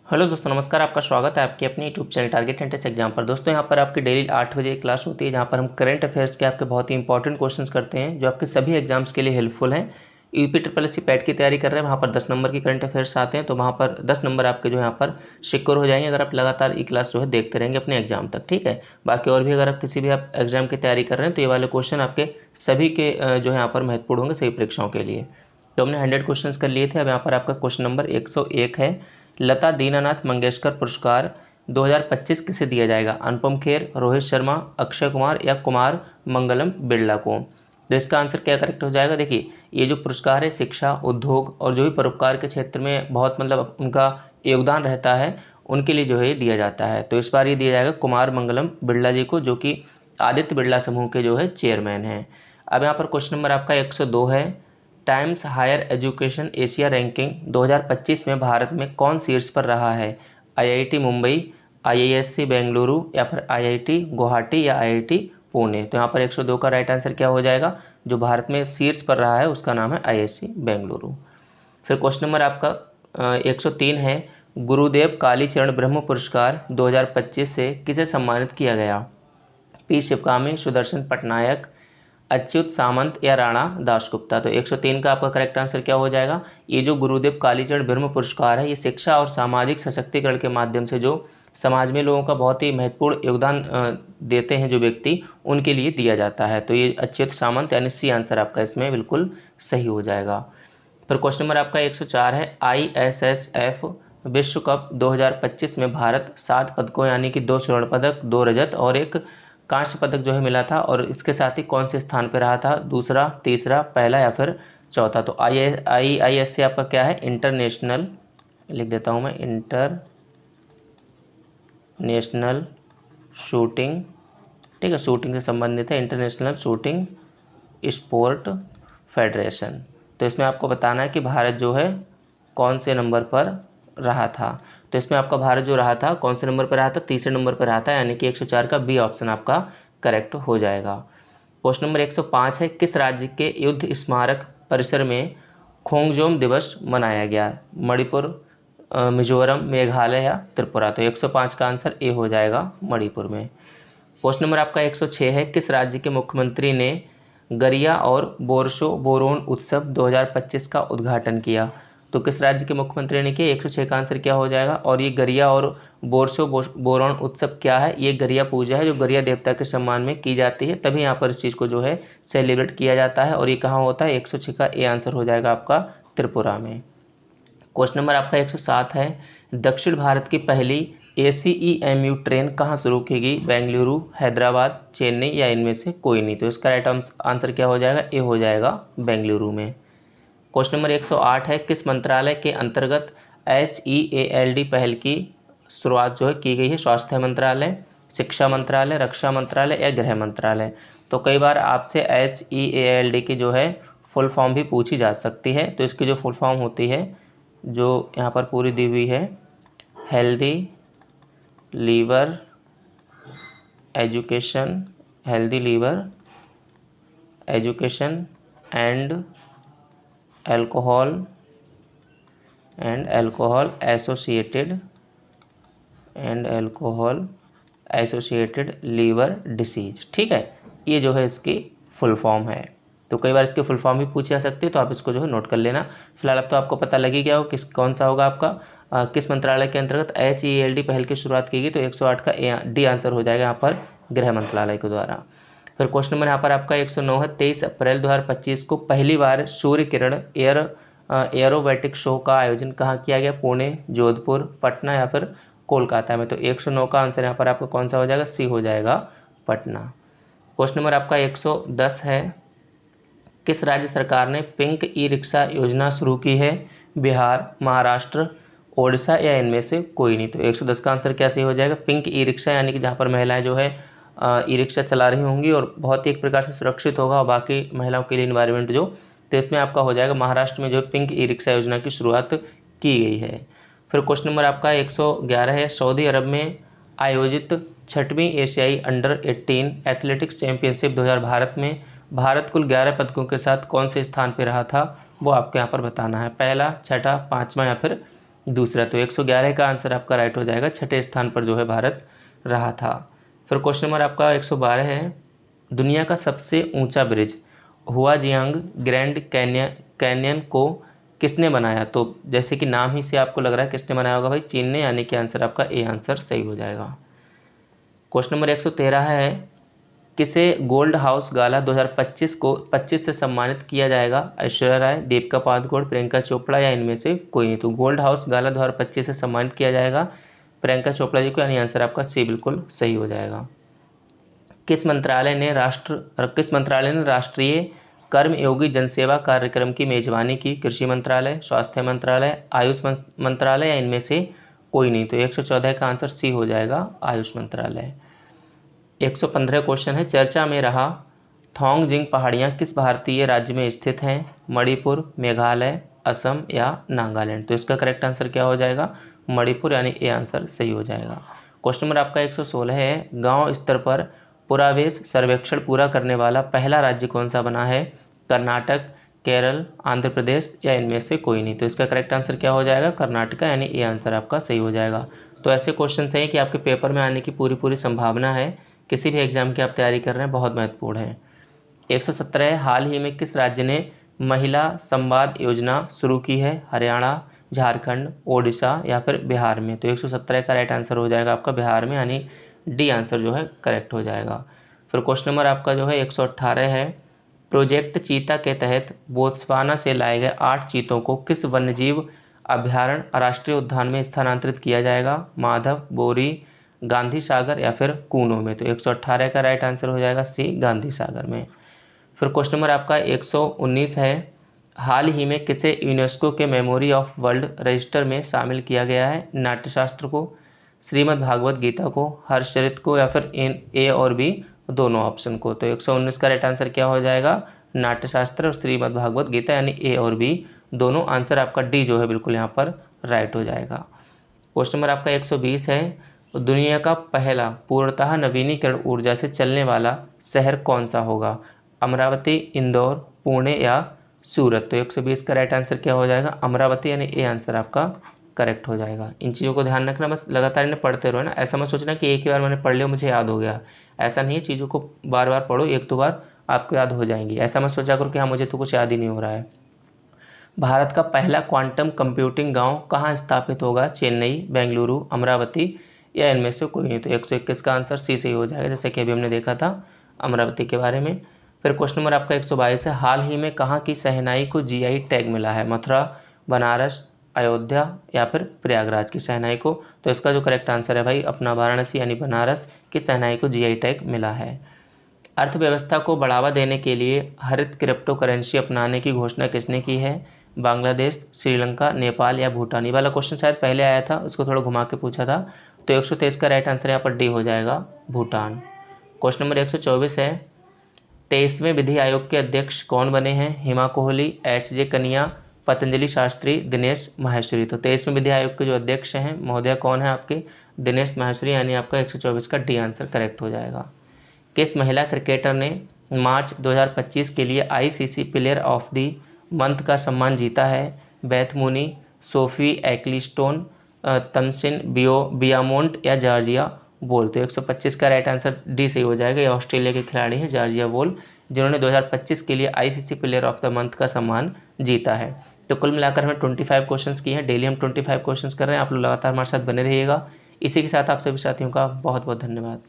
Hello दोस्तों, नमस्कार। आपका स्वागत है आपके अपने YouTube channel target entrance exam पर। दोस्तों, यहाँ पर आपकी डेली 8 बजे क्लास होती है, जहाँ पर हम करंट अफेयर्स के आपके बहुत ही इंपॉर्टेंट क्वेश्चंस करते हैं, जो आपके सभी एग्जाम्स के लिए हेल्पफुल हैं। UP triple S C PET की तैयारी कर रहे हैं, वहाँ पर 10 नंबर की करंट अफेयर्स आते हैं, तो वहाँ पर 10 नंबर आपके जो यहाँ पर सिक्योर हो जाएंगे अगर आप लगातार ये क्लास जो है देखते रहेंगे अपने एग्जाम तक। ठीक है। बाकी और भी अगर आप किसी भी आप एग्जाम की तैयारी कर रहे हैं तो ये वाले क्वेश्चन आपके सभी के जो है यहाँ पर महत्वपूर्ण होंगे सभी परीक्षाओं के लिए। तो हमने 100 क्वेश्चंस कर लिए थे। अब यहाँ पर आपका क्वेश्चन नंबर 101 है। लता दीनानाथ मंगेशकर पुरस्कार 2025 किसे दिया जाएगा? अनुपम खेर, रोहित शर्मा, अक्षय कुमार या कुमार मंगलम बिरला को? तो इसका आंसर क्या करेक्ट हो जाएगा? देखिए, ये जो पुरस्कार है शिक्षा, उद्योग और जो भी परोपकार के क्षेत्र में बहुत मतलब उनका योगदान रहता है उनके लिए जो है ये दिया जाता है। तो इस बार ये दिया जाएगा कुमार मंगलम बिरला जी को, जो कि आदित्य बिरला समूह के जो है चेयरमैन हैं। अब यहाँ पर क्वेश्चन नंबर आपका 102 है। Times Higher Education Asia ranking 2025 में भारत में कौन शीर्ष पर रहा है? आईआईटी मुंबई, आईआईएससी बेंगलुरु या फिर आईआईटी गुवाहाटी या आईआईटी पुणे? तो यहाँ पर 102 का राइट आंसर क्या हो जाएगा? जो भारत में शीर्ष पर रहा है उसका नाम है आईआईएससी बेंगलुरु। फिर क्वेश्चन नंबर आपका 103 है। गुरुदेव कालीचरण ब्रह्म पुरस्कार 2025 से किसे सम्मानित किया गया? पी शिवकामी, सुदर्शन पटनायक, अच्युत सामंत या राणा दासगुप्ता? तो 103 का आपका करेक्ट आंसर क्या हो जाएगा? ये जो गुरुदेव कालीचरण ब्रह्म पुरस्कार है ये शिक्षा और सामाजिक सशक्तिकरण के माध्यम से जो समाज में लोगों का बहुत ही महत्वपूर्ण योगदान देते हैं जो व्यक्ति, उनके लिए दिया जाता है। तो ये अच्युत सामंत यानी सी आंसर आपका इसमें बिल्कुल सही हो जाएगा। फिर क्वेश्चन नंबर आपका 104 है। ISSF विश्व कप 2025 में भारत 7 पदकों यानी कि 2 स्वर्ण पदक, 2 रजत और 1 कांस्य पदक जो है मिला था, और इसके साथ ही कौन से स्थान पर रहा था? दूसरा, तीसरा, पहला या फिर चौथा? तो IIS से आपका क्या है? इंटरनेशनल, लिख देता हूँ मैं, इंटरनेशनल शूटिंग। ठीक है, शूटिंग से संबंधित है, इंटरनेशनल शूटिंग स्पोर्ट फेडरेशन। तो इसमें आपको बताना है कि भारत जो है कौन से नंबर पर रहा था। तो इसमें आपका भारत जो रहा था कौन से नंबर पर रहा था? तीसरे नंबर पर रहा था, यानी कि 104 का बी ऑप्शन आपका करेक्ट हो जाएगा। क्वेश्चन नंबर 105 है। किस राज्य के युद्ध स्मारक परिसर में खोंगजोम दिवस मनाया गया? मणिपुर, मिजोरम, मेघालय या त्रिपुरा? तो 105 का आंसर ए हो जाएगा, मणिपुर में। क्वेश्चन नंबर आपका 106 है। किस राज्य के मुख्यमंत्री ने गरिया और बोरसो बोरोन उत्सव 2025 का उद्घाटन किया? तो किस राज्य के मुख्यमंत्री ने किया? 106 का आंसर क्या हो जाएगा? और ये गरिया और बोरसो बोरोन उत्सव क्या है? ये गरिया पूजा है जो गरिया देवता के सम्मान में की जाती है, तभी यहाँ पर इस चीज़ को जो है सेलिब्रेट किया जाता है। और ये कहाँ होता है? 106 का ए आंसर हो जाएगा आपका त्रिपुरा में। क्वेश्चन नंबर आपका 107 है। दक्षिण भारत की पहली ACEMU ट्रेन कहाँ शुरू की गई? बेंगलुरु, हैदराबाद, चेन्नई या इनमें से कोई नहीं? तो इसका राइट आंसर क्या हो जाएगा? ए हो जाएगा, बेंगलुरु में। क्वेश्चन नंबर 108 है। किस मंत्रालय के अंतर्गत HEALD पहल की शुरुआत जो है की गई है? स्वास्थ्य मंत्रालय, शिक्षा मंत्रालय, रक्षा मंत्रालय या गृह मंत्रालय? तो कई बार आपसे HEALD की जो है फुल फॉर्म भी पूछी जा सकती है। तो इसकी जो फुल फॉर्म होती है जो यहाँ पर पूरी दी हुई है, healthy liver education, healthy liver education and alcohol associated liver disease. ठीक है, ये जो है इसकी फुल फॉर्म है। तो कई बार इसकी फुल फॉर्म भी पूछी जा सकती है, तो आप इसको जो है नोट कर लेना। फिलहाल अब तो आपको पता लगी गया हो कौन सा होगा आपका किस मंत्रालय के अंतर्गत HEALD पहल की शुरुआत की गई। तो 108 का डी आंसर हो जाएगा यहाँ पर, गृह मंत्रालय के द्वारा। फिर क्वेश्चन नंबर यहाँ पर आपका 109 है। 23 अप्रैल 2025 को पहली बार सूर्य किरण एरोबैटिक शो का आयोजन कहाँ किया गया? पुणे, जोधपुर, पटना या फिर कोलकाता में? तो 109 का आंसर यहाँ पर आपका कौन सा हो जाएगा? सी हो जाएगा, पटना। क्वेश्चन नंबर आपका 110 है। किस राज्य सरकार ने पिंक ई रिक्शा योजना शुरू की है? बिहार, महाराष्ट्र, ओडिशा या इनमें से कोई नहीं? तो 110 का आंसर क्या सही हो जाएगा? पिंक ई रिक्शा, यानी कि जहाँ पर महिलाएं जो है ई रिक्शा चला रही होंगी और बहुत ही एक प्रकार से सुरक्षित होगा और बाकी महिलाओं के लिए इन्वायरमेंट जो, तो इसमें आपका हो जाएगा महाराष्ट्र में जो पिंक ई रिक्शा योजना की शुरुआत की गई है। फिर क्वेश्चन नंबर आपका 111 है। सऊदी अरब में आयोजित 6वीं एशियाई अंडर-18 एथलेटिक्स चैंपियनशिप 2000 भारत में भारत कुल 11 पदकों के साथ कौन से स्थान पर रहा था? वो आपको यहाँ पर बताना है। पहला, छठा, पाँचवा या फिर दूसरा। तो 111 का आंसर आपका राइट हो जाएगा, छठे स्थान पर जो है भारत रहा था। फिर क्वेश्चन नंबर आपका 112 है, दुनिया का सबसे ऊंचा ब्रिज हुआजियांग ग्रैंड कैनियन को किसने बनाया? तो जैसे कि नाम ही से आपको लग रहा है किसने बनाया होगा भाई, चीन ने, यानी कि आंसर आपका ए आंसर सही हो जाएगा। क्वेश्चन नंबर 113 है, किसे गोल्ड हाउस गाला 2025 को 25 से सम्मानित किया जाएगा? ऐश्वर्या राय, दीपिका पादुकोण, प्रियंका चोपड़ा या इनमें से कोई नहीं। तो गोल्ड हाउस गाला 2025 से सम्मानित किया जाएगा प्रियंका चोपड़ा जी को, यानी आंसर आपका सी बिल्कुल सही हो जाएगा। किस मंत्रालय ने राष्ट्रीय कर्मयोगी जनसेवा कार्यक्रम की मेजबानी की? कृषि मंत्रालय, स्वास्थ्य मंत्रालय, आयुष मंत्रालय या इनमें से कोई नहीं। तो 114 का आंसर सी हो जाएगा, आयुष मंत्रालय। 115 क्वेश्चन है, चर्चा में रहा थोंगजिंग पहाड़ियाँ किस भारतीय राज्य में स्थित हैं? मणिपुर, मेघालय, असम या नागालैंड। तो इसका करेक्ट आंसर क्या हो जाएगा? मणिपुर, यानी ए आंसर सही हो जाएगा। क्वेश्चन नंबर आपका 116 है, गांव स्तर पर पुरावेश सर्वेक्षण पूरा करने वाला पहला राज्य कौन सा बना है? कर्नाटक, केरल, आंध्र प्रदेश या इनमें से कोई नहीं। तो इसका करेक्ट आंसर क्या हो जाएगा? कर्नाटक, यानी ए आंसर आपका सही हो जाएगा। तो ऐसे क्वेश्चन हैं कि आपके पेपर में आने की पूरी संभावना है, किसी भी एग्जाम की आप तैयारी कर रहे हैं, बहुत महत्वपूर्ण है। 117 हाल ही में किस राज्य ने महिला संवाद योजना शुरू की है? हरियाणा, झारखंड, ओडिशा या फिर बिहार में। तो 117 का राइट आंसर हो जाएगा आपका बिहार में, यानी डी आंसर जो है करेक्ट हो जाएगा। फिर क्वेश्चन नंबर आपका जो है 118 है, प्रोजेक्ट चीता के तहत बोत्सवाना से लाए गए 8 चीतों को किस वन्यजीव अभयारण्य राष्ट्रीय उद्यान में स्थानांतरित किया जाएगा? माधव, बोरी, गांधी सागर या फिर कूनो में। तो 118 का राइट आंसर हो जाएगा सी, गांधी सागर में। फिर क्वेश्चन नंबर आपका 119 है, हाल ही में किसे यूनेस्को के मेमोरी ऑफ वर्ल्ड रजिस्टर में शामिल किया गया है? नाट्यशास्त्र को, श्रीमद् भागवत गीता को, हर्षचरित को या फिर इन ए और बी दोनों ऑप्शन को। तो 119 का राइट आंसर क्या हो जाएगा? नाट्यशास्त्र और श्रीमद् भागवत गीता, यानी ए और बी दोनों। आंसर आपका डी जो है बिल्कुल यहाँ पर राइट हो जाएगा। क्वेश्चन नंबर आपका 120 है, दुनिया का पहला पूर्णतः नवीनीकरण ऊर्जा से चलने वाला शहर कौन सा होगा? अमरावती, इंदौर, पुणे या सूरत। तो 120 का राइट आंसर क्या हो जाएगा? अमरावती, यानी ए आंसर आपका करेक्ट हो जाएगा। इन चीज़ों को ध्यान रखना, बस लगातार इन्हें पढ़ते रहो ना, ऐसा मत सोचना कि एक ही बार मैंने पढ़ लिया मुझे याद हो गया, ऐसा नहीं है। चीज़ों को बार बार पढ़ो, एक दो बार आपको याद हो जाएंगी। ऐसा मत सोचा करो कि हाँ मुझे तो कुछ याद ही नहीं हो रहा है। भारत का पहला क्वांटम कंप्यूटिंग गांव कहाँ स्थापित होगा? चेन्नई, बेंगलुरु, अमरावती या इनमें से कोई नहीं। तो 121 का आंसर सी सही हो जाएगा, जैसे कि अभी हमने देखा था अमरावती के बारे में। फिर क्वेश्चन नंबर आपका 122 है, हाल ही में कहाँ की शहनाई को जीआई टैग मिला है? मथुरा, बनारस, अयोध्या या फिर प्रयागराज की शहनाई को। तो इसका जो करेक्ट आंसर है भाई अपना वाराणसी, यानी बनारस की शहनाई को जीआई टैग मिला है। अर्थव्यवस्था को बढ़ावा देने के लिए हरित क्रिप्टो करेंसी अपनाने की घोषणा किसने की है? बांग्लादेश, श्रीलंका, नेपाल या भूटान। ये वाला क्वेश्चन शायद पहले आया था, उसको थोड़ा घुमा के पूछा था। तो 123 का राइट आंसर यहाँ पर डी हो जाएगा, भूटान। क्वेश्चन नंबर 124 है, 23वें विधि आयोग के अध्यक्ष कौन बने हैं? हिमा कोहली, एच.जे. कनिया, पतंजलि शास्त्री, दिनेश माहेश्वरी। तो 23वें विधि आयोग के जो अध्यक्ष हैं महोदय कौन है आपके? दिनेश माहेश्वरी, यानी आपका 124 का डी आंसर करेक्ट हो जाएगा। किस महिला क्रिकेटर ने मार्च 2025 के लिए ICC player of the month का सम्मान जीता है? बेथ मूनी, सोफी एक्लिस्टोन, तमसिन बियामोंट या जॉर्जिया वोल। तो 125 का राइट आंसर डी सही हो जाएगा। ये ऑस्ट्रेलिया के खिलाड़ी हैं जॉर्जिया वोल, जिन्होंने 2025 के लिए ICC player of the month का सम्मान जीता है। तो कुल मिलाकर हमें 25 क्वेश्चंस किए हैं, डेली हम 25 क्वेश्चंस कर रहे हैं। आप लोग लगातार हमारे साथ बने रहिएगा। इसी के साथ आप सभी साथियों का बहुत बहुत धन्यवाद।